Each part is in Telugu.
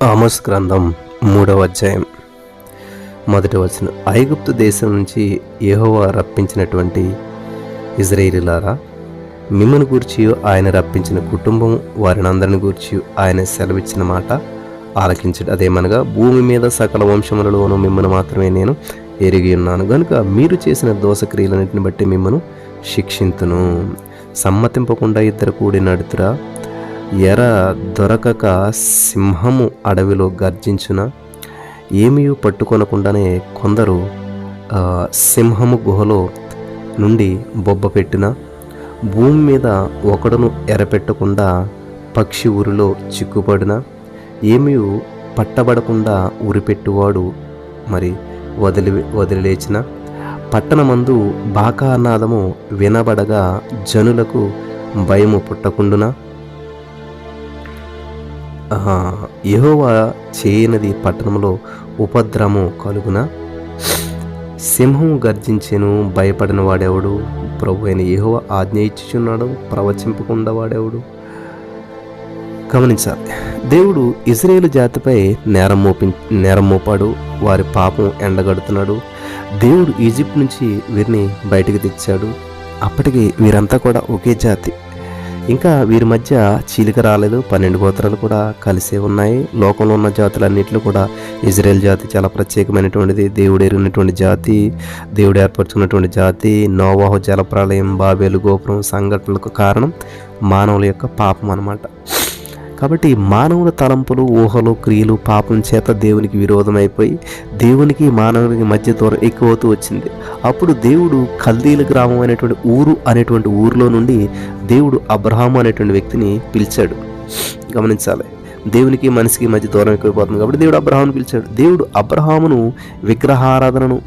ఆమోస్ గ్రంథం 3వ అధ్యాయం 1వ వచనం. ఐగుప్తు దేశం నుంచి యెహోవా రప్పించినటువంటి ఇశ్రాయేలీయులారా, మిమ్మల్ని గూర్చి ఆయన రప్పించిన కుటుంబం వారిని అందరిని గూర్చి ఆయన సెలవిచ్చిన మాట ఆలకించడు. అదేమనగా, భూమి మీద సకల వంశములలోనూ మిమ్మల్ని మాత్రమే నేను ఎరిగి ఉన్నాను గనుక మీరు చేసిన దోషక్రియలన్నింటిని బట్టి మిమ్మల్ని శిక్షింతును. సమ్మతింపకుండా ఇద్దరు కూడి నడుతురా, ఎర దొరకక సింహము అడవిలో గర్జించున, ఏమీ పట్టుకొనకుండానే కొందరు సింహము గుహలో నుండి బొబ్బ పెట్టిన, భూమి మీద ఒకడును ఎరపెట్టకుండా పక్షి ఊరిలో చిక్కుపడిన, ఏమీ పట్టబడకుండా ఉరిపెట్టువాడు మరి వదిలిలేచిన, పట్టణమందు బాకానాదము వినబడగా జనులకు భయము పుట్టకుండున, యెహోవా చేయనది పట్టణంలో ఉపద్రవము కలుగున, సింహము గర్జించెను, భయపడిన వాడెవడు? ప్రభు అయిన యెహోవా ఆజ్ఞ ఇచ్చుచున్నాడు, ప్రవచింపకుండా వాడెవడు? గమనించాలి. దేవుడు ఇశ్రాయేలు జాతిపై నేరం మోపాడు, వారి పాపం ఎండగడుతున్నాడు. దేవుడు ఈజిప్ట్ నుంచి వీరిని బయటికి తెచ్చాడు. అప్పటికి వీరంతా కూడా ఒకే జాతి, ఇంకా వీరి మధ్య చీలిక రాలేదు. 12 గోత్రాలు కూడా కలిసే ఉన్నాయి. లోకంలో ఉన్న జాతులన్నింటిలో కూడా ఇజ్రాయెల్ జాతి చాలా ప్రత్యేకమైనటువంటిది. దేవుడు ఎరిగినటువంటి జాతి, దేవుడు ఏర్పరచుకున్నటువంటి జాతి. నోవాహు జలప్రళయం, బాబేలు గోపురం సంఘటనలకు కారణం మానవుల యొక్క పాపం అన్నమాట. కాబట్టి మానవుల తలంపులు, ఊహలు, క్రియలు పాపం చేత దేవునికి విరోధమైపోయి దేవునికి మానవునికి మధ్య దూరం ఎక్కువవుతూ వచ్చింది. అప్పుడు దేవుడు కల్దీల గ్రామం అనేటువంటి ఊరిలో నుండి దేవుడు అబ్రహాము అనేటువంటి వ్యక్తిని పిలిచాడు. గమనించాలి, దేవునికి మనిషికి మధ్య దూరం ఎక్కువైపోతుంది కాబట్టి దేవుడు అబ్రహామును పిలిచాడు. దేవుడు అబ్రహామును విగ్రహారాధనను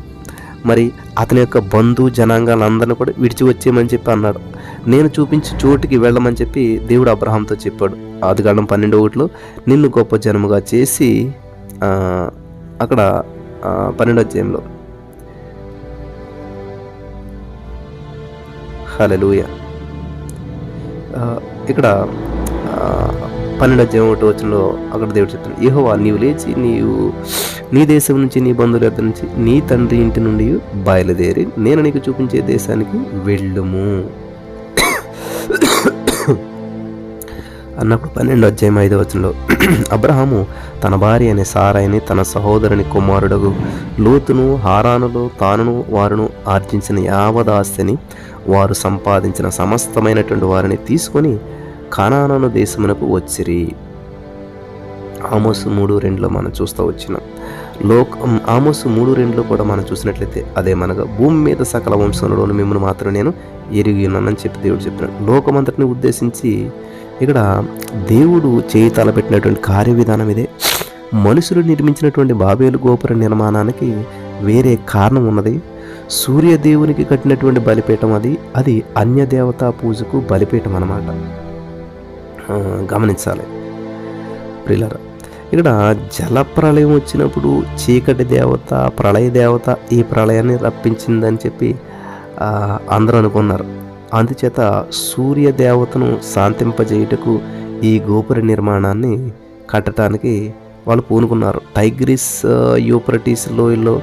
మరి అతని యొక్క బంధు జనాంగాలందరినీ కూడా విడిచి వచ్చేయమని చెప్పి అన్నాడు. నేను చూపించి చోటుకి వెళ్ళమని చెప్పి దేవుడు అబ్రహాంతో చెప్పాడు. ఆదికాండం 12:1 నిన్ను గొప్ప జనముగా చేసి, అక్కడ 12వ అధ్యాయంలో హల్లెలూయా, ఇక్కడ 12వ అధ్యాయం 1వ వచనంలో అక్కడ దేవుడు చెప్తాడు, యెహోవా నీవు లేచి నీ దేశం నుంచి, నీ బంధువుల యొద్ద నుంచి, నీ తండ్రి ఇంటి నుండి బయలుదేరి నేను నీకు చూపించే దేశానికి వెళ్ళుము అన్నప్పుడు 12వ అధ్యాయం 5వ వచనంలో అబ్రహాము తన భార్య అనే సారాయిని, తన సహోదరుని కుమారుడు లోతును, హారానులో తానును వారును ఆర్జించిన యావదాస్తిని, వారు సంపాదించిన సమస్తమైనటువంటి వారిని తీసుకొని కనాను దేశమునకు వచ్చిరి. ఆమోసు 3:2 మనం చూస్తూ వచ్చినాం. ఆమోసు 3:2 కూడా మనం చూసినట్లయితే అదేమనగా, భూమి మీద సకల వంశంలోను మిమ్మల్ని మాత్రం నేను ఎరిగి ఉన్నానని చెప్పి దేవుడు చెప్పినాడు. లోకమంతటిని ఉద్దేశించి ఇక్కడ దేవుడు చేయి తలపెట్టినటువంటి కార్యవిధానం ఇదే. మనుషులు నిర్మించినటువంటి బాబేలు గోపుర నిర్మాణానికి వేరే కారణం ఉన్నది. సూర్యదేవునికి కట్టినటువంటి బలిపీఠం అది అన్యదేవతా పూజకు బలిపీఠం అన్నమాట. గమనించాలి ప్రియులారా, ఇక్కడ జలప్రళయం వచ్చినప్పుడు చీకటి దేవత, ప్రళయ దేవత ఈ ప్రళయాన్ని రప్పించిందని చెప్పి అందరూ అనుకున్నారు. అందుచేత సూర్యదేవతను శాంతింపజేయుటకు ఈ గోపుర నిర్మాణాన్ని కట్టడానికి వాళ్ళు పూనుకున్నారు. టైగ్రిస్, యూఫ్రటీస్ లోయల్లో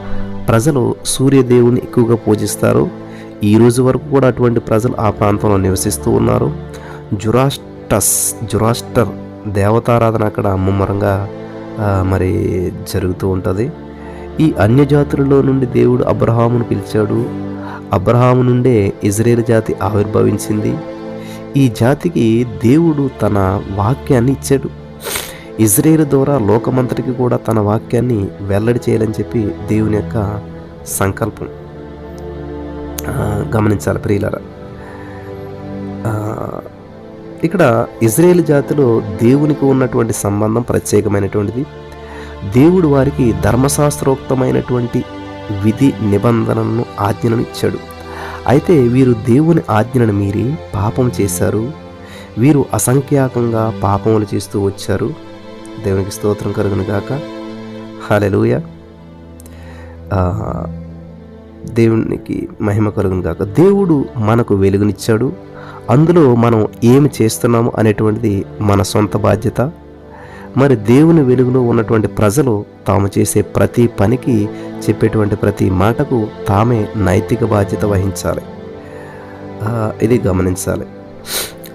ప్రజలు సూర్యదేవుని ఎక్కువగా పూజిస్తారు. ఈ రోజు వరకు కూడా అటువంటి ప్రజలు ఆ ప్రాంతంలో నివసిస్తూ ఉన్నారు. జురాస్టర్ దేవతారాధన అక్కడ ముమ్మరంగా మరి జరుగుతూ ఉంటుంది. ఈ అన్యజాతులలో నుండి దేవుడు అబ్రహామును పిలిచాడు. అబ్రహాము నుండే ఇజ్రాయేలు జాతి ఆవిర్భవించింది. ఈ జాతికి దేవుడు తన వాక్యాన్ని ఇచ్చాడు. ఇజ్రాయేలు ద్వారా లోకమంతటికి కూడా తన వాక్యాన్ని వెల్లడి చేయాలని చెప్పి దేవుని యొక్క సంకల్పం. గమనించాలి ప్రియులారా, ఇక్కడ ఇజ్రాయేలు జాతిలో దేవునికి ఉన్నటువంటి సంబంధం ప్రత్యేకమైనటువంటిది. దేవుడు వారికి ధర్మశాస్త్రోక్తమైనటువంటి విధి నిబంధనలను, ఆజ్ఞలను ఇచ్చాడు. అయితే వీరు దేవుని ఆజ్ఞలను మీరి పాపం చేశారు. వీరు అసంఖ్యాకంగా పాపములు చేస్తూ వచ్చారు. దేవునికి స్తోత్రం కలుగును గాక. హల్లెలూయా, దేవునికి మహిమ కలుగును గాక. దేవుడు మనకు వెలుగునిచ్చాడు. అందులో మనం ఏమి చేస్తున్నాము అనేటువంటిది మన సొంత బాధ్యత. మరి దేవుని వెలుగులో ఉన్నటువంటి ప్రజలు తాము చేసే ప్రతి పనికి, చెప్పేటువంటి ప్రతి మాటకు తామే నైతిక బాధ్యత వహించాలి. ఇది గమనించాలి.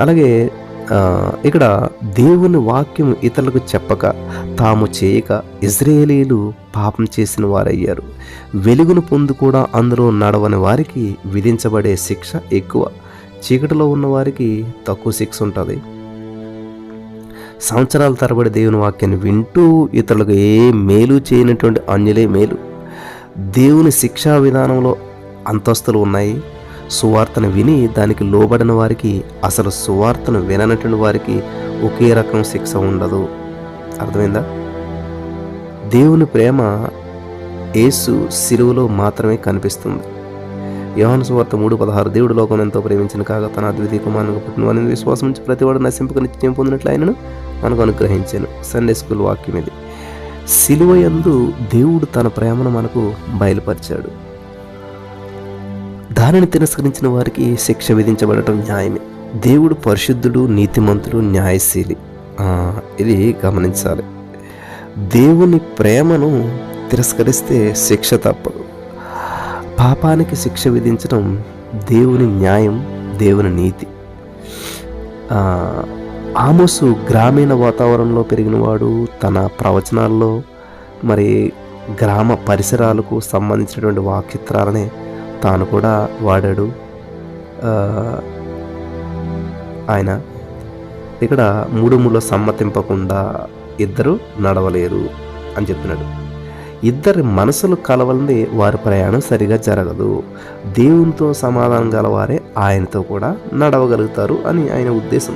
అలాగే ఇక్కడ దేవుని వాక్యం ఇతరులకు చెప్పక, తాము చేయక ఇశ్రాయేలీయులు పాపం చేసిన వారయ్యారు. వెలుగును పొంది కూడా అందులో నడవని వారికి విధించబడే శిక్ష ఎక్కువ. చీకటిలో ఉన్న వారికి తక్కువ శిక్ష ఉంటుంది. సంవత్సరాల తరబడి దేవుని వాక్యాన్ని వింటూ ఇతరులకు ఏ మేలు చేయనటువంటి అన్యులే మేలు. దేవుని శిక్షా విధానంలో అంతస్తులు ఉన్నాయి. సువార్తను విని దానికి లోబడిన వారికి, అసలు సువార్తను విననటువంటి వారికి ఒకే రకం శిక్ష ఉండదు. అర్థమైందా? దేవుని ప్రేమ యేసు శిలువలో మాత్రమే కనిపిస్తుంది. యోహాను సువార్త 3:16 దేవుడు లోకం ఎంతో ప్రేమించిన కాగా తన అద్వితీయ కుమారునికి పుట్టిన వారిని విశ్వాసం నుంచి ప్రతివాడు నశింపక నిత్యం పొందినట్లు ఆయనను మనకు అనుగ్రహించాను. సండే స్కూల్ వాక్యం ఇది. శిలువ యందు దేవుడు తన ప్రేమను మనకు బయలుపరిచాడు. దానిని తిరస్కరించిన వారికి శిక్ష విధించబడటం న్యాయమే. దేవుడు పరిశుద్ధుడు, నీతిమంతుడు, న్యాయశీలి. ఇది గమనించాలి. దేవుని ప్రేమను తిరస్కరిస్తే శిక్ష తప్పదు. పాపానికి శిక్ష విధించడం దేవుని న్యాయం, దేవుని నీతి. ఆమోసు గ్రామీణ వాతావరణంలో పెరిగినవాడు. తన ప్రవచనాల్లో మరి గ్రామ పరిసరాలకు సంబంధించినటువంటి వాక్చిత్రాలనే తాను కూడా వాడాడు. ఆయన ఇక్కడ మూడుములో సమ్మతింపకుండా ఇద్దరు నడవలేరు అని చెప్తున్నాడు. ఇద్దరి మనసులు కలవలంది వారి ప్రయాణం సరిగా జరగదు. దేవునితో సమాధానం గలవారే ఆయనతో కూడా నడవగలుగుతారు అని ఆయన ఉద్దేశం.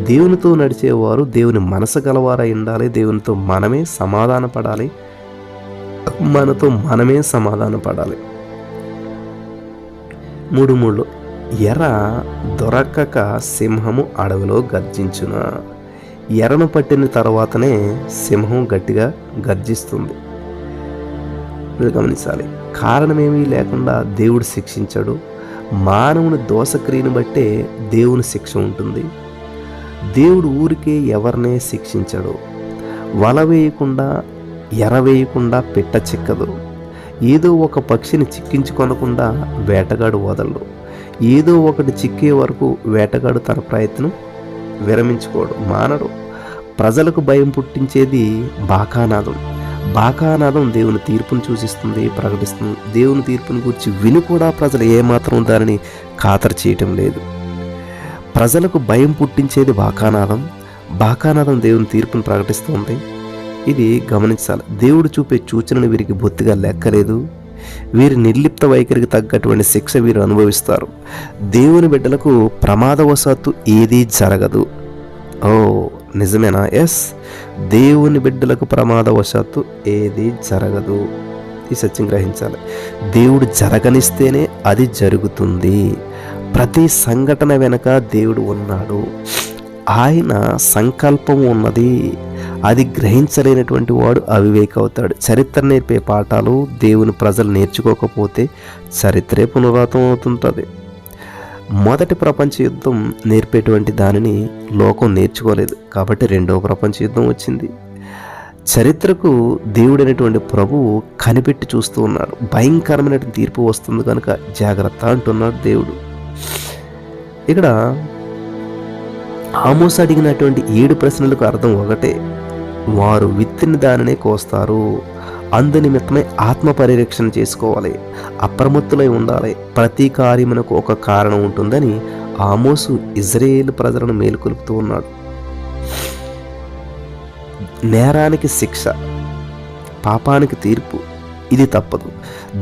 దేవునితో నడిచేవారు దేవుని మనసు గలవారై ఉండాలి. దేవునితో మనమే సమాధాన పడాలి, మనతో మనమే సమాధాన పడాలి. 3:3 ఎర దొరకక సింహము అడవిలో గర్జించున. ఎరను పట్టిన తర్వాతనే సింహం గట్టిగా గర్జిస్తుంది. మీరు గమనించాలి. కారణమేమీ లేకుండా దేవుడు శిక్షించాడు. మానవుని దోషక్రియను బట్టే దేవుని శిక్ష ఉంటుంది. దేవుడు ఊరికే ఎవరినే శిక్షించడు. వల వేయకుండా, ఎర వేయకుండా పిట్ట చిక్కదు. ఏదో ఒక పక్షిని చిక్కించుకొనకుండా వేటగాడు వదలడు. ఏదో ఒకటి చిక్కే వరకు వేటగాడు తన ప్రయత్నం విరమించుకోడు, మానడు. ప్రజలకు భయం పుట్టించేది బాకానాదం. బాకానాదం దేవుని తీర్పును సూచిస్తుంది, ప్రకటిస్తుంది. దేవుని తీర్పును గురించి విని కూడా ప్రజలు ఏమాత్రం దానిని ఖాతరు చేయటం లేదు. ప్రజలకు భయం పుట్టించేది బాకానాదం. బాకానాదం దేవుని తీర్పును ప్రకటిస్తుంది. ఇది గమనించాలి. దేవుడు చూపే సూచనలు వీరికి బొత్తిగా లెక్కలేదు. వీరి నిర్లిప్త వైఖరికి తగ్గటువంటి శిక్ష వీరు అనుభవిస్తారు. దేవుని బిడ్డలకు ప్రమాదవశాత్తు ఏదీ జరగదు. ఓ నిజమేనా? ఎస్, దేవుని బిడ్డలకు ప్రమాదవశాత్తు ఏదీ జరగదు. ఈ సత్యం గ్రహించాలి. దేవుడు జరగనిస్తేనే అది జరుగుతుంది. ప్రతి సంఘటన వెనక దేవుడు ఉన్నాడు. ఆయన సంకల్పం ఉన్నది. అది గ్రహించలేనటువంటి వాడు అవివేక అవుతాడు. చరిత్ర నేర్పే పాఠాలు దేవుని ప్రజలు నేర్చుకోకపోతే చరిత్రే పునరావృతం అవుతుంటుంది. మొదటి ప్రపంచ యుద్ధం నేర్పేటువంటి దానిని లోకం నేర్చుకోలేదు కాబట్టి రెండవ ప్రపంచ యుద్ధం వచ్చింది. చరిత్రకు దేవుడైనటువంటి ప్రభువు కనిపెట్టి చూస్తూ ఉన్నాడు. భయంకరమైన తీర్పు వస్తుంది కనుక జాగ్రత్త అంటున్నాడు దేవుడు. ఇక్కడ ఆమోసు అడిగినటువంటి 7 ప్రశ్నలకు అర్థం ఒకటే. వారు విత్తిన దానినే కోస్తారు. అందు నిమిత్తమై ఆత్మ పరిరక్షణ చేసుకోవాలి, అప్రమత్తులై ఉండాలి. ప్రతి కార్యమునకు ఒక కారణం ఉంటుందని ఆమోసు ఇజ్రాయేలు ప్రజలను మేలుకొలుపుతూ ఉన్నాడు. నేరానికి శిక్ష, పాపానికి తీర్పు, ఇది తప్పదు.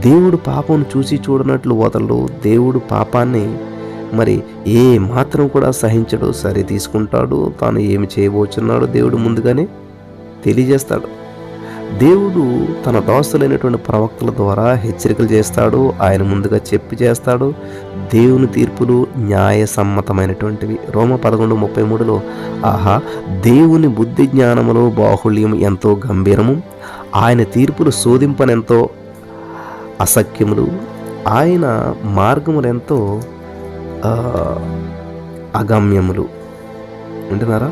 దేవుడు పాపం చూసి చూడనట్లు వదలడు. దేవుడు పాపాన్ని మరి ఏ మాత్రం కూడా సహించడు, సరి తీసుకుంటాడు. తాను ఏమి చేయబోచున్నాడో దేవుడు ముందుగానే తెలియజేస్తాడు. దేవుడు తన దాసులైనటువంటి ప్రవక్తల ద్వారా హెచ్చరికలు చేస్తాడు. ఆయన ముందుగా చెప్పి చేస్తాడు. దేవుని తీర్పులు న్యాయసమ్మతమైనటువంటివి. రోమ 11:33 ఆహా, దేవుని బుద్ధి జ్ఞానములో బాహుళ్యం ఎంతో గంభీరము, ఆయన తీర్పులు శోధింపనెంతో అసఖ్యములు, ఆయన మార్గములెంతో అగమ్యములు. వింటున్నారా?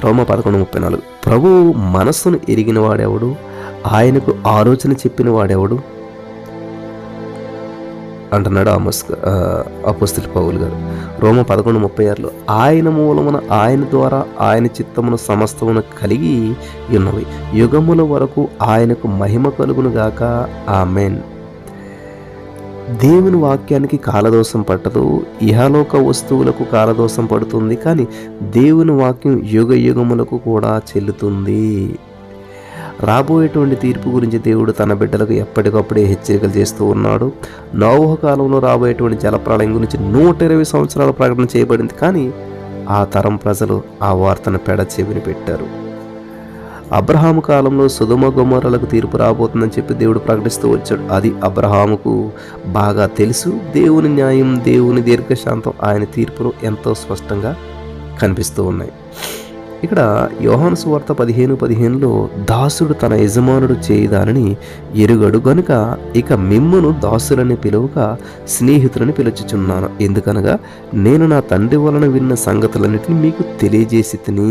రోమా 11:34. ప్రభువు మనస్సును ఎరిగిన వాడెవడు, ఆయనకు ఆలోచన చెప్పిన వాడెవడు అంటున్నాడు అపోస్తలుడు పౌలు గారు. రోమా 11:36. ఆయన మూలమున, ఆయన ద్వారా, ఆయన చిత్తమును సమస్తమును కలిగి ఉన్నవి, యుగముల వరకు ఆయనకు మహిమ కలుగును గాక. ఆమేన్. దేవుని వాక్యానికి కాలదోషం పట్టదు, ఇహలోక వస్తువులకు కాలదోషం పడుతుంది, కానీ దేవుని వాక్యం యుగ యుగములకు కూడా చెల్లుతుంది. రాబోయేటువంటి తీర్పు గురించి దేవుడు తన బిడ్డలకు ఎప్పటికప్పుడే హెచ్చరికలు చేస్తూ ఉన్నాడు. నోవహు కాలంలో రాబోయేటువంటి జలప్రళయం గురించి 120 సంవత్సరాల ప్రకటన చేయబడింది, కానీ ఆ తరం ప్రజలు ఆ వార్తను చెవిని పెట్టారు. అబ్రహాము కాలంలో సొదొమ గొమొర్రాలకు తీర్పు రాబోతుందని చెప్పి దేవుడు ప్రకటిస్తూ వచ్చాడు. అది అబ్రహాముకు బాగా తెలుసు. దేవుని న్యాయం, దేవుని దీర్ఘశాంతం ఆయన తీర్పులో ఎంతో స్పష్టంగా కనిపిస్తూ ఉన్నాయి. ఇక్కడ యోహాను సువార్త 15:15లో దాసుడు తన యజమానుడు చేయదానని ఎరుగడు గనుక ఇక మిమ్మును దాసులని పిలువక స్నేహితులని పిలుచుచున్నాను, ఎందుకనగా నేను నా తండ్రి వలన విన్న సంగతులన్నిటిని మీకు తెలియజేసి తిని.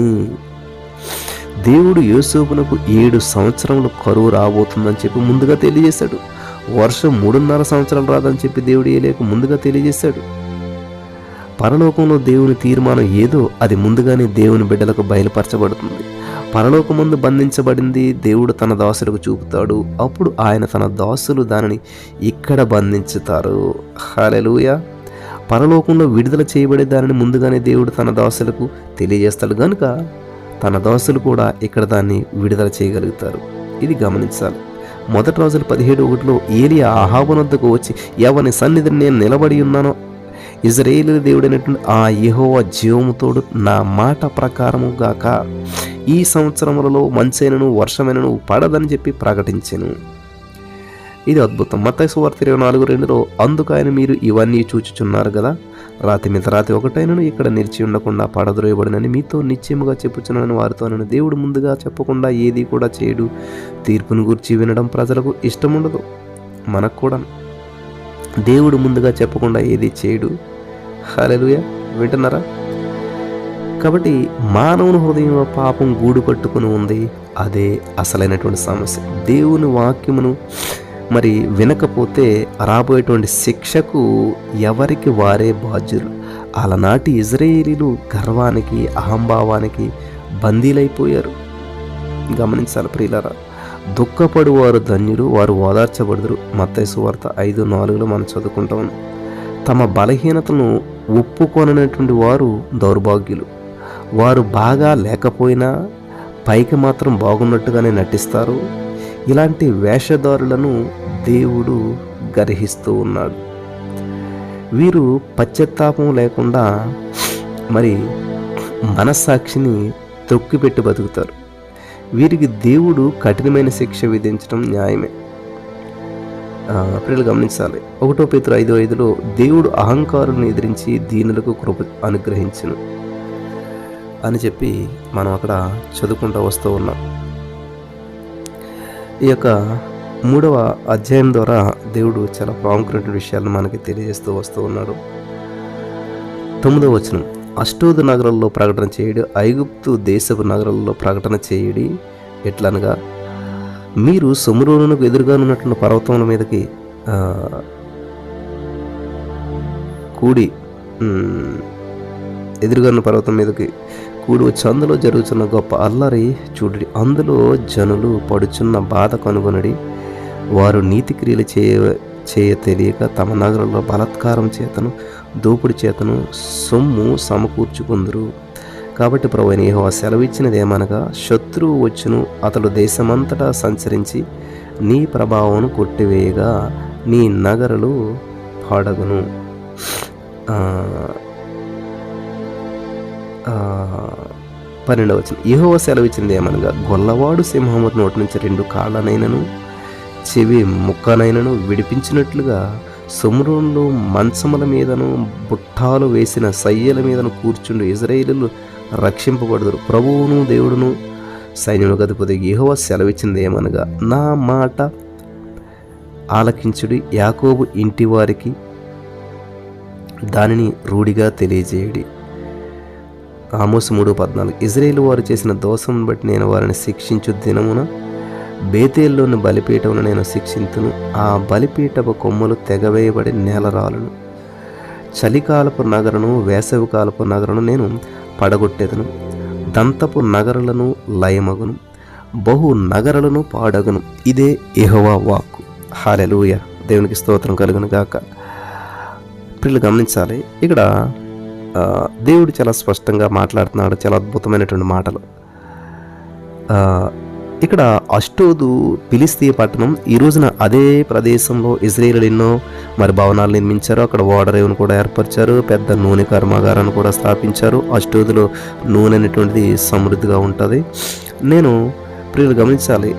దేవుడు యోసేపునకు 7 సంవత్సరములు కరువు రాబోతుందని చెప్పి ముందుగా తెలియజేశాడు. వర్షం 3.5 సంవత్సరాలు రాదని చెప్పి దేవుడు ఏలియాకు ముందుగా తెలియజేశాడు. పరలోకంలో దేవుని తీర్మానం ఏదో అది ముందుగానే దేవుని బిడ్డలకు బయలుపరచబడుతుంది. పరలోకమందు బంధించబడింది దేవుడు తన దాసులకు చూపుతాడు. అప్పుడు ఆయన తన దాసులు దానిని ఇక్కడ బంధించుతారు. హల్లెలూయా. పరలోకంలో విడుదల చేయబడే దానిని ముందుగానే దేవుడు తన దాసులకు తెలియజేస్తాడు కనుక తన దాసులు కూడా ఇక్కడ దాన్ని విడుదల చేయగలుగుతారు. ఇది గమనించాలి. 1 రాజులు 17:1లో ఏలియా అహాబు వద్దకు వచ్చి, ఎవని సన్నిధిని నేను నిలబడి ఉన్నానో ఇశ్రాయేలు దేవుడైనటువంటి ఆ యెహోవా జీవముతోడు నా మాట ప్రకారము గాక, ఈ సంవత్సరములలో మంచైనను వర్షమైనను పడదని చెప్పి ప్రకటించెను. ఇది అద్భుతం. మత్తయి సువార్త 24:2లో అందుకు ఆయన, మీరు ఇవన్నీ చూచుచున్నారు కదా, రాతి మీద రాతి ఒకటైనను ఇక్కడ నిలిచి ఉండకుండా పడద్రోయబడినని మీతో నిశ్చయముగా చెప్పుచున్నానని వారితో అన్నాను. దేవుడు ముందుగా చెప్పకుండా ఏది కూడా చేయడు. తీర్పును గురించి వినడం ప్రజలకు ఇష్టం ఉండదు, మనకు కూడా. దేవుడు ముందుగా చెప్పకుండా ఏది చేయడు. హల్లెలూయా. వింటున్నారా? కాబట్టి మానవుని హృదయంలో పాపం గూడు కట్టుకుని ఉంది. అదే అసలైనటువంటి సమస్య. దేవుని వాక్యమును మరి వినకపోతే రాబోయేటువంటి శిక్షకు ఎవరికి వారే బాధ్యులు. అలనాటి ఇశ్రాయేలీలు గర్వానికి, అహంభావానికి బందీలైపోయారు. గమనించాలి ప్రియులారా. దుఃఖపడు వారు ధన్యులు, వారు ఓదార్చబడుదురు. మత్తయి సువార్త 5:4లో మనం చదువుకుంటాం. తమ బలహీనతను ఒప్పుకొనటువంటి వారు దౌర్భాగ్యులు. వారు బాగా లేకపోయినా పైకి మాత్రం బాగున్నట్టుగానే నటిస్తారు. ఇలాంటి వేషధారులను దేవుడు గర్హిస్తూ ఉన్నాడు. వీరు పశ్చాత్తాపం లేకుండా మరి మనస్సాక్షిని త్రొక్కిపెట్టి బతుకుతారు. వీరికి దేవుడు కఠినమైన శిక్ష విధించడం న్యాయమే. ప్రియులు గమనించాలి. 1 పేతురు 5:5లో దేవుడు అహంకారులను ఎదిరించి దీనులకు కృప అనుగ్రహించును అని చెప్పి మనం అక్కడ చదువుకుంటూ వస్తూ ఉన్నాం. ఈ యొక్క 3వ అధ్యాయం ద్వారా దేవుడు చాలా ప్రాముఖ్యమైన విషయాలను మనకి తెలియజేస్తూ వస్తూ ఉన్నాడు. 9వ వచనం, అష్టోదు నగరాల్లో ప్రకటన చేయడి, ఐగుప్తు దేశపు నగరాల్లో ప్రకటన చేయడి. ఎట్లనగా మీరు సొమ్రోనునకు ఎదురుగా ఉన్నటువంటి పర్వతముల మీదకి ఎదురుగా ఉన్న పర్వతం మీదకి కూడి వచ్చి అందులో జరుగుతున్న గొప్ప అల్లరి చూడడి. అందులో జనులు పడుచున్న బాధ కనుగొనడి. వారు నీతి క్రియలు చేయ తెలియక తమ నగరంలో బలాత్కారం చేతను, దోపుడి చేతను సొమ్ము సమకూర్చుకుందరు. కాబట్టి ప్రభువైన యెహోవా సెలవిచ్చినది ఏమనగా, శత్రువు వచ్చును, అతడు దేశమంతటా సంచరించి నీ ప్రభావమును కొట్టివేయగా నీ నగరులు పాడగును. 12వ వచనం, యెహోవా సెలవిచ్చినది ఏమనగా, గొల్లవాడు సింహము నోటి నుంచి 2 కాళ్ళనైనను చెవి ముక్కనైనను విడిపించినట్లుగా సొమ్రోనులో మంచముల మీదను బుట్టాలు వేసిన సయ్యల మీదను కూర్చుండు ఇశ్రాయేలీయులు రక్షింపబడుదురు. ప్రభువును దేవుడును సైన్యములకు అధిపతి యెహోవా సెలవిచ్చినది ఏమనగా, నా మాట ఆలకించుడి, యాకోబు ఇంటి వారికి దానిని రూఢిగా తెలియజేయడి. ఆమోసు 3:14. ఇజ్రాయేలు వారు చేసిన దోషం బట్టి నేను వారిని శిక్షించు దినమున బేతేల్లోని బలిపీఠమును నేను శిక్షింతును. ఆ బలిపీఠపు కొమ్మలు తెగవేయబడి నేలరాలును. చలికాలపు నగరను వేసవికాలపు నగరను నేను పడగొట్టెదను. దంతపు నగరులను లయమగును, బహు నగరులను పాడగును. ఇదే యెహోవా వాక్కు. హల్లెలూయా. దేవునికి స్తోత్రం కలుగును గాక. పిల్లలు గమనించాలి, ఇక్కడ దేవుడు చాలా స్పష్టంగా మాట్లాడుతున్నాడు, చాలా అద్భుతమైనటువంటి మాటలు. ఇక్కడ అష్టోదు ఫిలిస్తీయ పట్టణం. ఈ రోజున అదే ప్రదేశంలో ఇజ్రాయేలీయులు ఎన్నో భవనాలు నిర్మించారు. అక్కడ ఓడరేవును కూడా ఏర్పరిచారు. పెద్ద నూనె కర్మాగారాన్ని కూడా స్థాపించారు. అష్టోదులో నూనె అనేటువంటిది సమృద్ధిగా ఉంటుంది. నేను ప్రియులు గమనించాలి,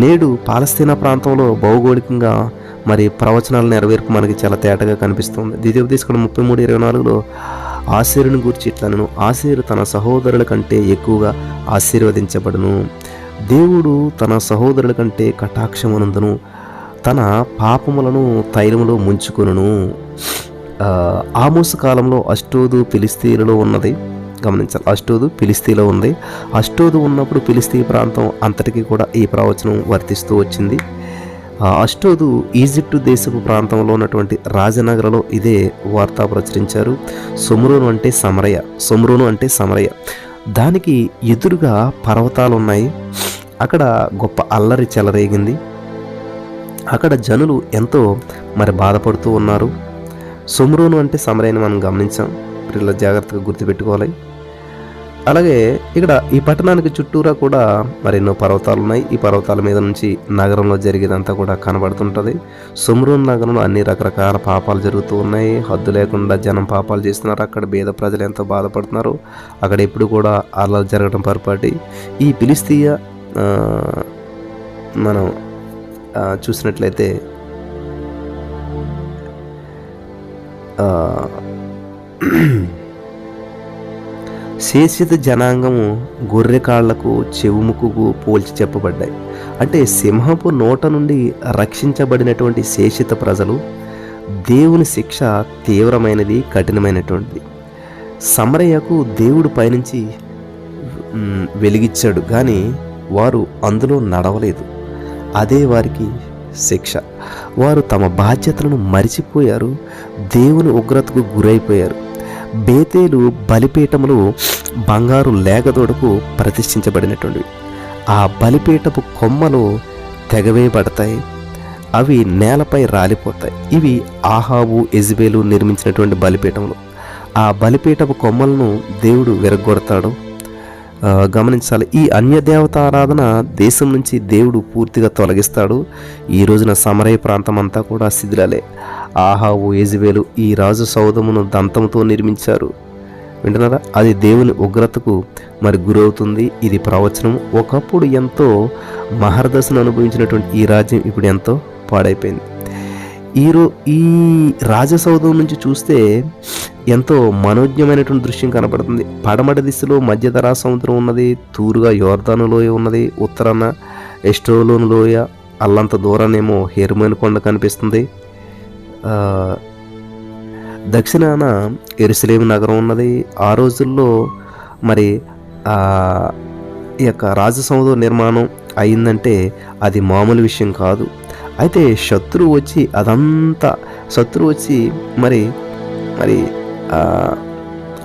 నేడు పాలస్తీనా ప్రాంతంలో భౌగోళికంగా ప్రవచనాల నెరవేర్పు మనకి చాలా తేటగా కనిపిస్తుంది. ద్వితీయోపదేశకాండం 33:24లో ఆశేరుని గూర్చి ఇట్లనను, ఆశేరు తన సహోదరుల కంటే ఎక్కువగా ఆశీర్వదించబడును. దేవుడు తన సహోదరుల కంటే కటాక్షమునందును తన పాపములను తైలములో ముంచుకొనును. ఆమోసు కాలంలో అష్టోదు ఫిలిస్తీయులలో ఉన్నది. గమనించాలి, అష్టోదు ఫిలిస్తీలో ఉంది. అష్టోదు ఉన్నప్పుడు ఫిలిస్తీ ప్రాంతం అంతటికీ కూడా ఈ ప్రవచనం వర్తిస్తూ వచ్చింది. అష్టోదు ఈజిప్టు దేశపు ప్రాంతంలో ఉన్నటువంటి రాజనగరలో ఇదే వార్త ప్రచురించారు. సొమ్రోను అంటే సమరయ. దానికి ఎదురుగా పర్వతాలు ఉన్నాయి. అక్కడ గొప్ప అల్లరి చెలరేగింది. అక్కడ జనులు ఎంతో బాధపడుతూ ఉన్నారు. సొమ్రోను అంటే సమరయని మనం గమనించాం. పిల్లలు జాగ్రత్తగా గుర్తుపెట్టుకోవాలి. అలాగే ఇక్కడ ఈ పట్టణానికి చుట్టూరా కూడా ఎన్నో పర్వతాలు ఉన్నాయి. ఈ పర్వతాల మీద నుంచి నగరంలో జరిగేదంతా కూడా కనబడుతుంటుంది. సొమ్రోను నగరంలో అన్ని రకరకాల పాపాలు జరుగుతూ ఉన్నాయి. హద్దు లేకుండా జనం పాపాలు చేస్తున్నారు. అక్కడ పేద ప్రజలు ఎంతో బాధపడుతున్నారు. అక్కడ ఎప్పుడు కూడా అలా జరగడం పొరపాటి. ఈ ఫిలిస్తీయ మనం చూసినట్లయితే శేషిత జనాంగము గొర్రె కాళ్లకు చెవుముకు పోల్చి చెప్పబడ్డాయి. అంటే సింహపు నోట నుండి రక్షించబడినటువంటి శేషిత ప్రజలు. దేవుని శిక్ష తీవ్రమైనది, కఠినమైనటువంటిది. సమరయ్యకు దేవుడు పైనుంచి వెలిగిచ్చాడు, కానీ వారు అందులో నడవలేదు. అదే వారికి శిక్ష. వారు తమ బాధ్యతలను మరిచిపోయారు, దేవుని ఉగ్రతకు గురైపోయారు. బేతేలు బలిపీఠములు బంగారు లేగదోడకు ప్రతిష్ఠించబడినటువంటివి. ఆ బలిపీఠపు కొమ్మలు తెగవేయబడతాయి, అవి నేలపై రాలిపోతాయి. ఇవి ఆహాబు యెజెబెలు నిర్మించినటువంటి బలిపీఠములు. ఆ బలిపీఠపు కొమ్మలను దేవుడు విరగొడతాడు. గమనించాలి, ఈ అన్యదేవత ఆరాధన దేశం నుంచి దేవుడు పూర్తిగా తొలగిస్తాడు. ఈ రోజున సమరయ ప్రాంతం అంతా కూడా శిథిలాలే. ఆహాబు యెజెబెలు ఈ రాజు సౌధమును దంతంతో నిర్మించారు. వింటున్నారా? అది దేవుని ఉగ్రతకు గురవుతుంది. ఇది ప్రవచనం. ఒకప్పుడు ఎంతో మహర్దశను అనుభవించినటువంటి ఈ రాజ్యం ఇప్పుడు ఎంతో పాడైపోయింది. ఈ రాజసౌధం నుంచి చూస్తే ఎంతో మనోజ్ఞమైనటువంటి దృశ్యం కనపడుతుంది. పడమటి దిశలో మధ్యధరా సముద్రం ఉన్నది, తూరుగా యోర్దాను లోయ ఉన్నది, ఉత్తరాన ఎస్ట్రోలోను లోయ, అల్లంత దూరానేమో హెర్మోన్ కొండ కనిపిస్తుంది. దక్షిణాన యెరూషలేము నగరం ఉన్నది. ఆ రోజుల్లో ఈ యొక్క రాజసౌధ నిర్మాణం అయిందంటే అది మామూలు విషయం కాదు. అయితే శత్రువు వచ్చి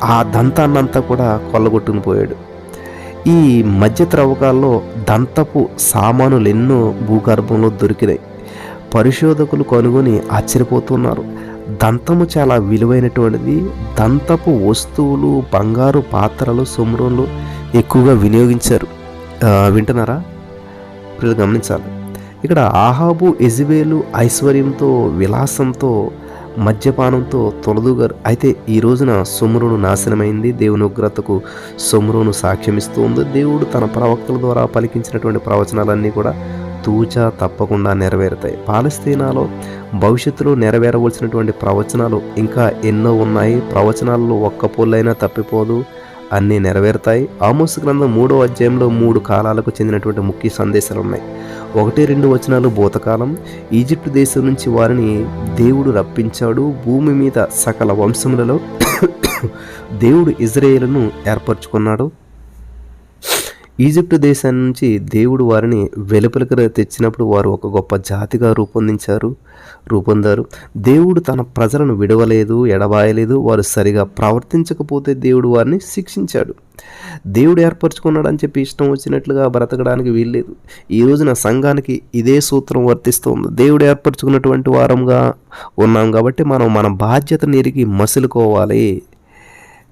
ఆ దంతాన్నంతా కూడా కొల్లగొట్టుకుని పోయాడు. ఈ మధ్య త్రవ్వకాల్లో దంతపు సామానులు ఎన్నో భూగర్భంలో దొరికినాయి. పరిశోధకులు కనుగొని ఆశ్చర్యపోతున్నారు. దంతము చాలా విలువైనటువంటిది. దంతపు వస్తువులు, బంగారు పాత్రలు సొమ్రోన్లు ఎక్కువగా వినియోగించారు. వింటున్నారా? వీళ్ళు గమనించాలి. ఇక్కడ ఆహాబు యెజెబెలు ఐశ్వర్యంతో, విలాసంతో, మద్యపానంతో తొలదుగారు. అయితే ఈ రోజున సొమ్రోను నాశనమైంది. దేవుని ఉగ్రతకు సొమ్రోను సాక్ష్యమిస్తూ ఉంది. దేవుడు తన ప్రవక్తల ద్వారా పలికించినటువంటి ప్రవచనాలన్నీ కూడా తూచా తప్పకుండా నెరవేరుతాయి. పాలస్తీనాలో భవిష్యత్తులో నెరవేరవలసినటువంటి ప్రవచనాలు ఇంకా ఎన్నో ఉన్నాయి. ప్రవచనాల్లో ఒక్క పొల్లైనా తప్పిపోదు, అన్నీ నెరవేరుతాయి. ఆమోసు గ్రంథం 3వ అధ్యాయంలో 3 కాలాలకు చెందినటువంటి ముఖ్య సందేశాలు ఉన్నాయి. 1-2 వచనాలు భూతకాలం. ఈజిప్టు దేశం నుంచి వారిని దేవుడు రప్పించాడు. భూమి మీద సకల వంశములలో దేవుడు ఇజ్రాయేలును ఏర్పరచుకున్నాడు. ఈజిప్టు దేశం నుంచి దేవుడు వారిని వెలుపలికి తెచ్చినప్పుడు వారు ఒక గొప్ప జాతిగా రూపొందారు. దేవుడు తన ప్రజలను విడవలేదు, ఎడబాయలేదు. వారు సరిగా ప్రవర్తించకపోతే దేవుడు వారిని శిక్షించాడు. దేవుడు ఏర్పరచుకున్నాడు అని చెప్పి ఇష్టం వచ్చినట్లుగా బ్రతకడానికి వీల్లేదు. ఈ రోజున సంఘానికి ఇదే సూత్రం వర్తిస్తుంది. దేవుడు ఏర్పరచుకున్నటువంటి వారంగా ఉన్నాం కాబట్టి మనం మన బాధ్యతను ఎరిగి మసులుకోవాలి.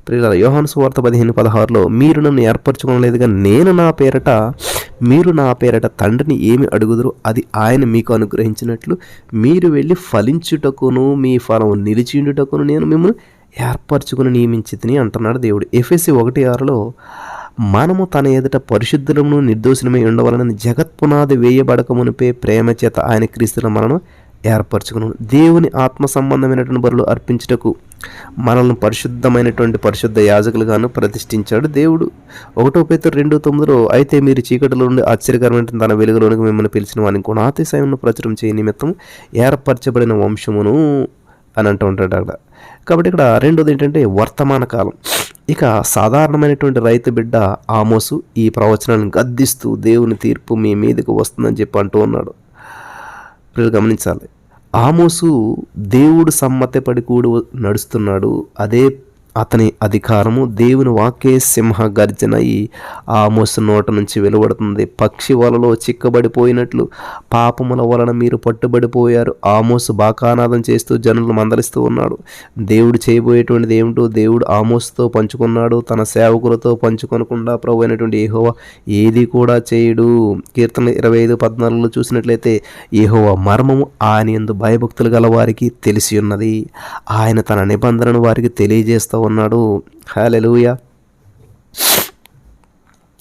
ప్రియులారా, యోహాను సువార్త 15:16లో మీరు నన్ను ఏర్పరచుకోలేదుగా మీరు నా పేరట తండ్రిని ఏమి అడుగుదురు అది ఆయన మీకు అనుగ్రహించినట్లు మీరు వెళ్ళి ఫలించుటకును మీ ఫలం నిలిచిండుటకును నేను మిమ్మల్ని ఏర్పరచుకుని నియమించితిని అంటున్నాడు దేవుడు. ఎఫెసీ 1:6లో మనము తన ఎదుట పరిశుద్ధులను నిర్దోషులమై ఉండవలనని జగత్పునాది వేయబడక మునిపే ప్రేమ చేత ఆయన క్రీస్తుల మనను ఏర్పరచుకున్నాను. దేవుని ఆత్మ సంబంధమైనటువంటి బలులు అర్పించుటకు మనల్ని పరిశుద్ధ యాజకులుగాను ప్రతిష్ఠించాడు దేవుడు. 1 పేతురు 2:9లో అయితే మీరు చీకటిలో నుండి ఆశ్చర్యకరమైన తన వెలుగులోనికి మిమ్మల్ని పిలిచిన వారిని గుణాతిశయమును ప్రచురం చేయ నిమిత్తం ఏర్పరచబడిన వంశమును అని అంటూ ఉంటాడు అక్కడ. కాబట్టి ఇక్కడ రెండోది ఏంటంటే వర్తమాన కాలం. ఇక సాధారణమైనటువంటి రైతు బిడ్డ ఆమోసు ఈ ప్రవచనాన్ని గద్దిస్తూ దేవుని తీర్పు మీ మీదకు వస్తుందని చెప్పి అంటూ ఉన్నాడు. ప్రజలు గమనించాలి, ఆమోసు దేవుడు సమ్మతిపడి కూడి నడుస్తున్నాడు. అదే అతని అధికారము. దేవుని వాక్యే సింహ గర్జన అయి ఆమోసు నోట నుంచి వెలువడుతుంది. పక్షి వలలో చిక్కబడిపోయినట్లు పాపముల వలన మీరు పట్టుబడిపోయారు. ఆమోసు బాకానాదం చేస్తూ జనులను మందలిస్తూ ఉన్నాడు. దేవుడు చేయబోయేటువంటిది ఏమిటో దేవుడు ఆమోసుతో పంచుకున్నాడు. తన సేవకులతో పంచుకొనకుండా ప్రభు అయినటువంటి యెహోవా ఏది కూడా చేయడు. కీర్తన 25:14లో చూసినట్లయితే యెహోవా మర్మము ఆయన యందు భయభక్తులు గల వారికి తెలిసి ఉన్నది. ఆయన తన నిబంధనను వారికి తెలియజేస్తూ ఉన్నాడు. హల్లెలూయా.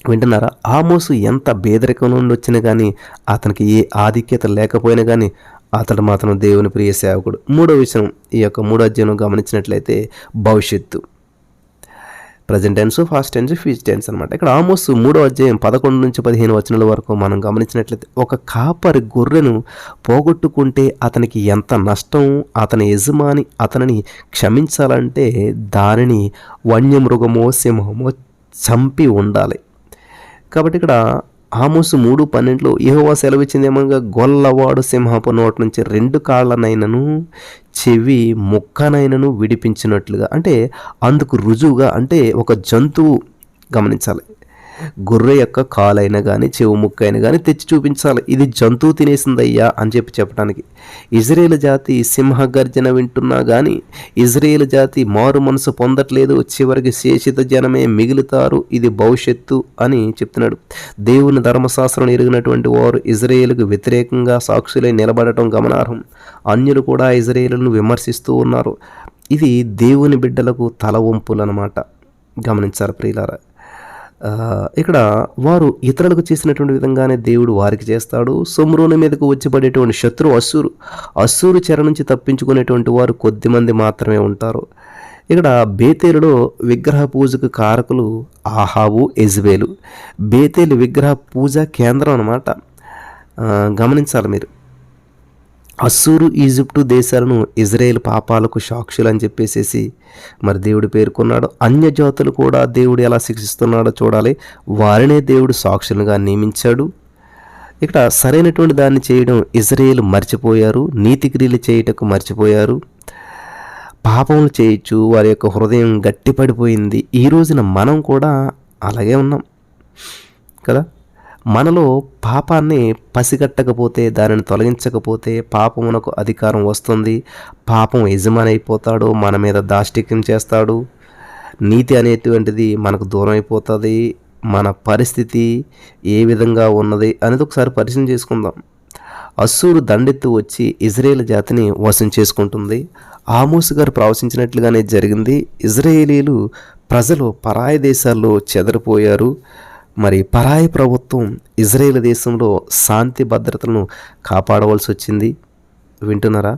వింటున్నారా? ఆమోసు ఎంత పేదరికం నుండి వచ్చినా కానీ, అతనికి ఏ ఆధిక్యత లేకపోయినా కానీ అతడు మాత్రం దేవుని ప్రియ సేవకుడు. మూడో విషయం, ఈ యొక్క 3వ అధ్యాయం గమనించినట్లయితే భవిష్యత్తు, present tense, past tense, future tense అనమాట. ఇక్కడ ఆమోసు 3వ అధ్యాయం 11 నుంచి 15 వచనాల వరకు మనం గమనించినట్లయితే ఒక కాపరి గొర్రెను పోగొట్టుకుంటే అతనికి ఎంత నష్టం, అతని యజమాని అతనిని క్షమించాలంటే దానిని వన్యమృగమో సింహమో చంపి ఉండాలి. కాబట్టి ఇక్కడ ఆమోసు 3:12లో యెహోవా సెలవిచ్చిందేమనగా గొల్లవాడు సింహపు నోటి నుంచి 2 కాళ్ళనైనను చెవి ముక్కనైనను విడిపించినట్లుగా, అంటే అందుకు రుజువుగా, అంటే ఒక జంతువు గమనించాలి, గొర్రె యొక్క కాలైనా కానీ చెవు ముక్కైనా కానీ తెచ్చి చూపించాలి. ఇది జంతువు తినేసిందయ్యా అని చెప్పడానికి. ఇజ్రాయేలు జాతి సింహ గర్జన వింటున్నా కానీ ఇజ్రాయేలు జాతి మారు మనసు పొందట్లేదు. చివరికి శేషిత జనమే మిగులుతారు. ఇది భవిష్యత్తు అని చెప్తున్నాడు. దేవుని ధర్మశాస్త్రం ఎరిగినటువంటి వారు ఇజ్రాయేలుకు వ్యతిరేకంగా సాక్షులై నిలబడటం గమనార్హం. అన్యులు కూడా ఇజ్రాయేలును విమర్శిస్తూ ఉన్నారు. ఇది దేవుని బిడ్డలకు తల వంపులు అన్నమాట. గమనించారు ప్రియులారా. ఇక్కడ వారు ఇతరులకు చేసినటువంటి విధంగానే దేవుడు వారికి చేస్తాడు. సొమ్రోను మీదకు వచ్చి పడేటువంటి శత్రువు అస్సూరు చెర నుంచి తప్పించుకునేటువంటి వారు కొద్దిమంది మాత్రమే ఉంటారు. ఇక్కడ బేతేలులో విగ్రహ పూజకు కారకులు ఆహాబు, యెజ్బేలు. బేతేలు విగ్రహ పూజ కేంద్రం అన్నమాట. గమనించాలి మీరు. అస్సూరు, ఈజిప్టు దేశాలను ఇజ్రాయేల్ పాపాలకు సాక్షులు అని చెప్పేసి మరి దేవుడు పేర్కొన్నాడు. అన్యజాతులు కూడా దేవుడు ఎలా శిక్షిస్తున్నాడో చూడాలి. వారినే దేవుడు సాక్షులుగా నియమించాడు. ఇక్కడ సరైనటువంటి దాన్ని చేయడం ఇజ్రాయేల్ మర్చిపోయారు. నీతి క్రియలు చేయుటకు మర్చిపోయారు. పాపములు చేయొచ్చు, వారి యొక్క హృదయం గట్టిపడిపోయింది. ఈ రోజున మనం కూడా అలాగే ఉన్నాం కదా. మనలో పాపాన్ని పసిగట్టకపోతే, దానిని తొలగించకపోతే పాపమునకు అధికారం వస్తుంది. పాపం యజమాని అయిపోతాడు, మన మీద దాష్టిక్యం చేస్తాడు. నీతి అనేటువంటిది మనకు దూరం అయిపోతుంది. మన పరిస్థితి ఏ విధంగా ఉన్నది అనేది ఒకసారి పరిశీలన చేసుకుందాం. అస్సూరు దండెత్తు వచ్చి ఇజ్రాయేల్ జాతిని వశం చేసుకుంటుంది. ఆమోసు గారు ప్రవచించినట్లుగానే జరిగింది. ఇజ్రాయేలీలు ప్రజలు పరాయి దేశాల్లో చెదరిపోయారు. మరి పరాయి ప్రభుత్వం ఇజ్రాయేల్ దేశంలో శాంతి భద్రతలను కాపాడవలసి వచ్చింది. వింటున్నారా?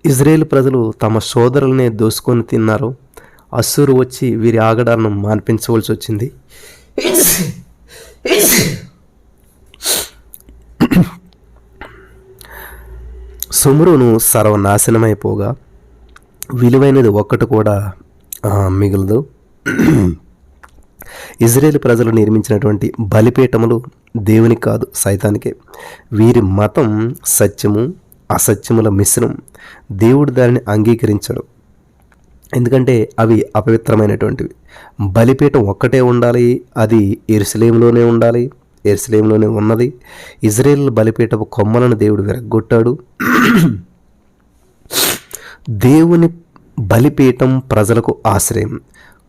ఇజ్రాయేల్ ప్రజలు తమ సోదరులనే దోసుకొని తిన్నారు. అస్సూరు వచ్చి వీరి ఆగడాలను మాన్పించవలసి వచ్చింది. సుమ్రోను సర్వనాశనమైపోగా విలువైనది ఒక్కటి కూడా మిగలదు. ఇజ్రాయేల్ ప్రజలు నిర్మించినటువంటి బలిపీఠములు దేవునికి కాదు, సైతానికే. వీరి మతం సత్యము అసత్యముల మిశ్రం. దేవుడు దానిని అంగీకరించడు, ఎందుకంటే అవి అపవిత్రమైనటువంటివి. బలిపీఠం ఒక్కటే ఉండాలి, అది యెరూషలేములోనే ఉండాలి, యెరూషలేములోనే ఉన్నది. ఇజ్రాయేల్ బలిపీఠపు కొమ్మలను దేవుడు విరగ్గొట్టాడు. దేవుని బలిపీఠం ప్రజలకు ఆశ్రయం.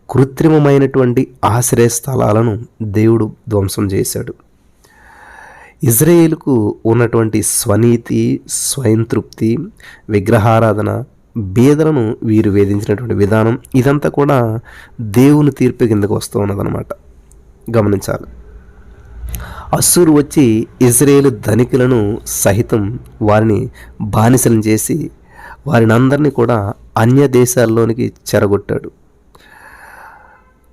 కృత్రిమమైనటువంటి ఆశ్రయ స్థలాలను దేవుడు ధ్వంసం చేశాడు. ఇజ్రాయేలుకు ఉన్నటువంటి స్వనీతి, స్వయంతృప్తి, విగ్రహారాధన, బీదలను వీరు వేధించినటువంటి విధానం, ఇదంతా కూడా దేవుని తీర్పు కిందకు వస్తూ ఉన్నదన్నమాట. గమనించాలి. అస్సూరు వచ్చి ఇజ్రాయేలు ధనికులను సహితం వారిని బానిసలను చేసి వారిని అందరినీ కూడా అన్య దేశాల్లోనికి చెరగొట్టాడు.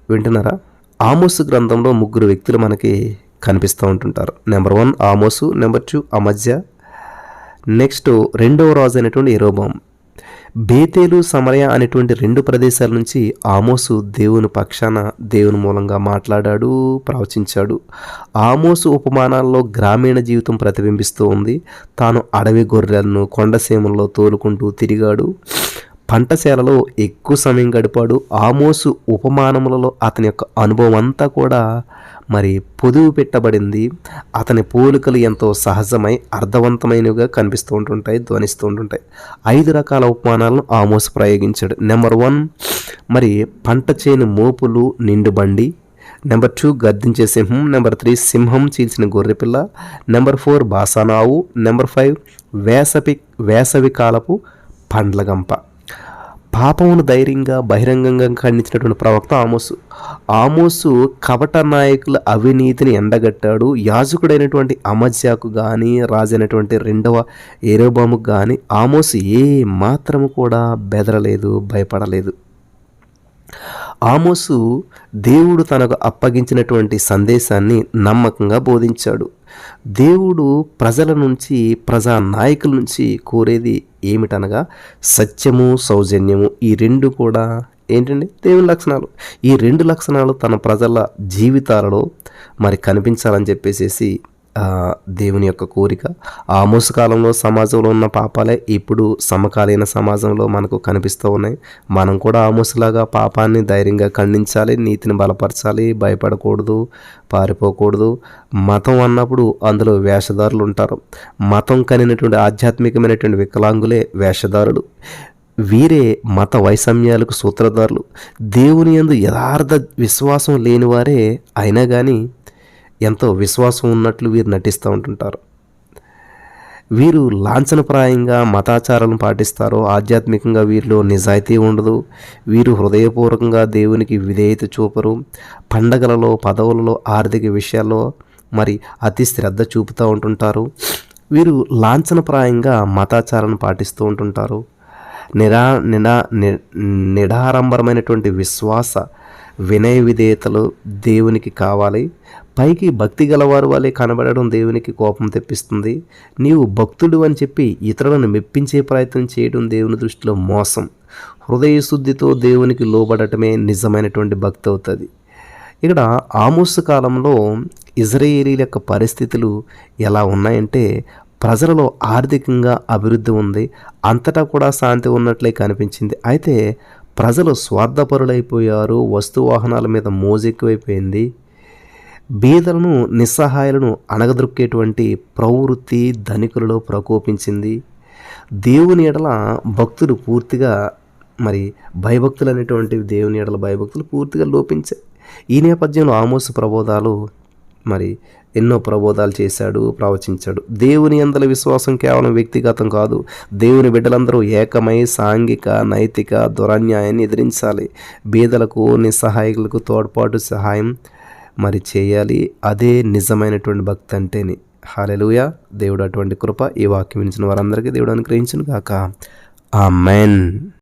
వింటున్నారా? ఆమోసు గ్రంథంలో 3 వ్యక్తులు మనకి కనిపిస్తూ ఉంటుంటారు. నెంబర్ 1 ఆమోసు, నెంబర్ 2 అమజ్యా, నెక్స్ట్ 2వ రాజు అయినటువంటి యెరోబాము. బేతేలు, సమరయ అనేటువంటి 2 ప్రదేశాల నుంచి ఆమోసు దేవుని పక్షాన దేవుని మూలంగా మాట్లాడాడు, ప్రవచించాడు. ఆమోసు ఉపమానాల్లో గ్రామీణ జీవితం ప్రతిబింబిస్తూ ఉంది. తాను అడవి గొర్రెలను కొండసీమల్లో తోలుకుంటూ తిరిగాడు, పంటశాలలో ఎక్కువ సమయం గడిపాడు. ఆమోసు ఉపమానములలో అతని యొక్క అనుభవం అంతా కూడా మరి పొదువు పెట్టబడింది. అతని పోలికలు ఎంతో సహజమై అర్థవంతమైనవిగా కనిపిస్తూ ఉంటుంటాయి, ధ్వనిస్తూ ఉంటుంటాయి. 5 రకాల ఉపమానాలను ఆమోసు ప్రయోగించాడు. నెంబర్ 1 మరి పంట చేను మోపులు నిండు బండి, నెంబర్ 2 గద్దించే సింహం, నెంబర్ 3 సింహం చీల్చిన గొర్రెపిల్ల, నెంబర్ 4 బాసానావు, నెంబర్ 5 వేసవి కాలపు పండ్లగంప. పాపమును ధైర్యంగా బహిరంగంగా ఖండించినటువంటి ప్రవక్త ఆమోసు. ఆమోసు కపట నాయకుల అవినీతిని ఎండగట్టాడు. యాజకుడైనటువంటి అమజ్యాకు కానీ రాజైనటువంటి 2వ యెరోబాముకు కానీ ఆమోసు ఏ మాత్రము కూడా బెదరలేదు, భయపడలేదు. ఆమోసు దేవుడు తనకు అప్పగించినటువంటి సందేశాన్ని నమ్మకంగా బోధించాడు. దేవుడు ప్రజల నుంచి, ప్రజా నాయకుల నుంచి కోరేది ఏమిటనగా సత్యము, సౌజన్యము. ఈ 2 కూడా ఏంటండి? దేవుని లక్షణాలు. ఈ 2 లక్షణాలు తన ప్రజల జీవితాలలో మరి కనిపించాలని చెప్పేసి దేవుని యొక్క కోరిక. ఆమోసు కాలంలో సమాజంలో ఉన్న పాపాలే ఇప్పుడు సమకాలీన సమాజంలో మనకు కనిపిస్తూ ఉన్నాయి. మనం కూడా ఆమోసులాగా పాపాన్ని ధైర్యంగా ఖండించాలి, నీతిని బలపరచాలి, భయపడకూడదు, పారిపోకూడదు. మతం అన్నప్పుడు అందులో వేషధారులు ఉంటారు. మతం కనినటువంటి ఆధ్యాత్మికమైనటువంటి వికలాంగులే వేషధారులు. వీరే మత వైషమ్యాలకు సూత్రధారులు. దేవుని యందు యథార్థ విశ్వాసం లేనివారే అయినా కానీ ఎంతో విశ్వాసం ఉన్నట్లు వీరు నటిస్తూ ఉంటుంటారు. వీరు లాంఛనప్రాయంగా మతాచారాలను పాటిస్తారు. ఆధ్యాత్మికంగా వీరిలో నిజాయితీ ఉండదు. వీరు హృదయపూర్వకంగా దేవునికి విధేయత చూపరు. పండగలలో, పదవులలో, ఆర్థిక విషయాల్లో మరి అతి శ్రద్ధ చూపుతూ ఉంటుంటారు. వీరు లాంఛనప్రాయంగా మతాచారాలను పాటిస్తూ ఉంటుంటారు. నిడారంభరమైనటువంటి విశ్వాస వినయ విధేయతలు దేవునికి కావాలి. పైకి భక్తి గలవారు వాళ్ళే కనబడడం దేవునికి కోపం తెప్పిస్తుంది. నీవు భక్తుడు అని చెప్పి ఇతరులను మెప్పించే ప్రయత్నం చేయడం దేవుని దృష్టిలో మోసం. హృదయ శుద్ధితో దేవునికి లోబడటమే నిజమైనటువంటి భక్తి అవుతుంది. ఇక్కడ ఆమోసు కాలంలో ఇజ్రాయేలీల యొక్క పరిస్థితులు ఎలా ఉన్నాయంటే, ప్రజలలో ఆర్థికంగా అభివృద్ధి ఉంది, అంతటా కూడా శాంతి ఉన్నట్లే కనిపించింది. అయితే ప్రజలు స్వార్థపరులైపోయారు. వస్తువాహనాల మీద మోజెక్కువైపోయింది. బీదలను, నిస్సహాయాలను అణగదొక్కేటువంటి ప్రవృత్తి ధనికులలో ప్రకోపించింది. దేవుని ఎడల భక్తులు పూర్తిగా మరి భయభక్తులు అనేటువంటివి, దేవుని ఎడల భయభక్తులు పూర్తిగా లోపించాయి. ఈ నేపథ్యంలో ఆమోసు ప్రబోధాలు మరి ఎన్నో ప్రబోధాలు చేశాడు, ప్రవచించాడు. దేవుని యందలి విశ్వాసం కేవలం వ్యక్తిగతం కాదు. దేవుని బిడ్డలందరూ ఏకమై సాంఘిక, నైతిక దురన్యాయాన్ని ఎదిరించాలి. బీదలకు, నిస్సహాయకులకు తోడ్పాటు, సహాయం మరి చేయాలి. అదే నిజమైనటువంటి భక్తి అంటేనే. హల్లెలూయా. దేవుడు అటువంటి కృప ఈ వాక్యం వినిచిన వారందరికీ దేవుడు అనుగ్రహించును గాక. ఆమేన్.